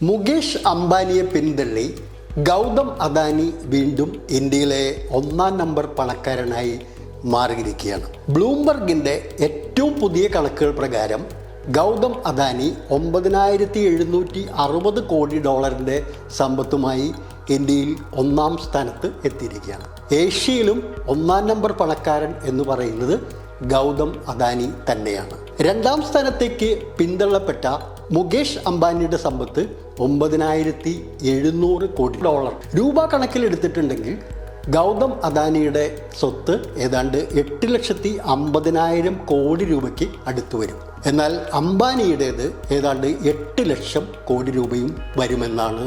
മുകേഷ് അംബാനിയെ പിന്തള്ളി ഗൗതം അദാനി വീണ്ടും ഇന്ത്യയിലെ 1-ാം നമ്പർ പണക്കാരനായി മാറിയിരിക്കുകയാണ്. ബ്ലൂംബർഗിൻ്റെ ഏറ്റവും പുതിയ കണക്കുകൾ പ്രകാരം ഗൗതം അദാനി 9,760 കോടി ഡോളറിൻ്റെ സമ്പത്തുമായി ഇന്ത്യയിൽ 1-ാം സ്ഥാനത്ത് എത്തിയിരിക്കുകയാണ്. ഏഷ്യയിലും 1-ാം നമ്പർ പണക്കാരൻ എന്ന് പറയുന്നത് ഗൗതം അദാനി തന്നെയാണ്. 2-ാം സ്ഥാനത്തേക്ക് പിന്തള്ളപ്പെട്ട മുകേഷ് അംബാനിയുടെ സമ്പത്ത് 9,700 കോടി ഡോളർ. രൂപ കണക്കിലെടുത്തിട്ടുണ്ടെങ്കിൽ ഗൗതം അദാനിയുടെ സ്വത്ത് ഏതാണ്ട് 8,50,000 കോടി രൂപയ്ക്ക് അടുത്ത് വരും. എന്നാൽ അംബാനിയുടേത് ഏതാണ്ട് 8 ലക്ഷം കോടി രൂപയും വരുമെന്നാണ്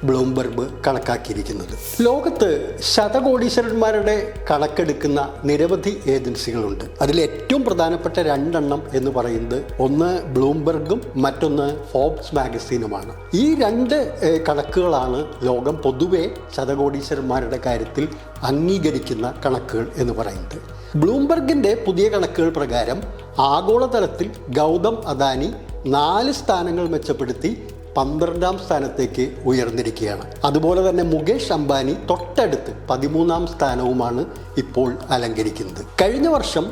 ബ്ലൂംബർഗ് കണക്കാക്കിയിരിക്കുന്നത്. ലോകത്ത് ശതകോടീശ്വരന്മാരുടെ കണക്കെടുക്കുന്ന നിരവധി ഏജൻസികളുണ്ട്. അതിൽ ഏറ്റവും പ്രധാനപ്പെട്ട 2 എന്ന് പറയുന്നത് ഒന്ന് ബ്ലൂംബർഗും മറ്റൊന്ന് ഫോബ്സ് മാഗസീനുമാണ്. ഈ 2 കണക്കുകളാണ് ലോകം പൊതുവെ ശതകോടീശ്വരന്മാരുടെ കാര്യത്തിൽ അംഗീകരിക്കുന്ന കണക്കുകൾ എന്ന് പറയുന്നത്. ബ്ലൂംബർഗിൻ്റെ പുതിയ കണക്കുകൾ പ്രകാരം ആഗോളതലത്തിൽ ഗൗതം അദാനി 4 സ്ഥാനങ്ങൾ മെച്ചപ്പെടുത്തി 12-ാം സ്ഥാനത്തേക്ക് ഉയർന്നിരിക്കുകയാണ്. അതുപോലെ തന്നെ മുകേഷ് അംബാനി തൊട്ടടുത്ത് 13-ാം സ്ഥാനവുമാണ് ഇപ്പോൾ അലങ്കരിക്കുന്നത്. കഴിഞ്ഞ വർഷം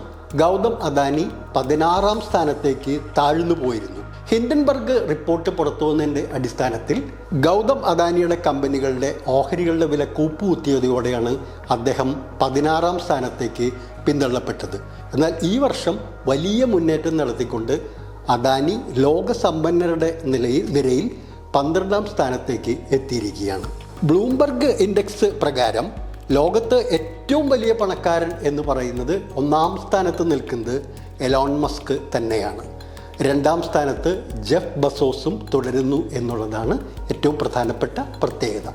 ഗൗതം അദാനി 16-ാം സ്ഥാനത്തേക്ക് താഴ്ന്നു പോയിരുന്നു. ഹിൻഡൻബർഗ് റിപ്പോർട്ട് പുറത്തുവന്നതിൻ്റെ അടിസ്ഥാനത്തിൽ ഗൗതം അദാനിയുടെ കമ്പനികളുടെ ഓഹരികളുടെ വില കൂപ്പുകുത്തിയതോടെയാണ് അദ്ദേഹം 16-ാം സ്ഥാനത്തേക്ക് പിന്തള്ളപ്പെട്ടത്. എന്നാൽ ഈ വർഷം വലിയ മുന്നേറ്റം നടത്തിക്കൊണ്ട് അദാനി ലോകസമ്പന്നരുടെ നിരയിൽ 12-ാം സ്ഥാനത്തേക്ക് എത്തിയിരിക്കുകയാണ്. ബ്ലൂംബർഗ് ഇൻഡെക്സ് പ്രകാരം ലോകത്ത് ഏറ്റവും വലിയ പണക്കാരൻ എന്ന് പറയുന്നത് 1-ാം സ്ഥാനത്ത് നിൽക്കുന്നത് എലോൺ മസ്ക് തന്നെയാണ്. 2-ാം സ്ഥാനത്ത് ജെഫ് ബസോസും തുടരുന്നു എന്നുള്ളതാണ് ഏറ്റവും പ്രധാനപ്പെട്ട പ്രത്യേകത.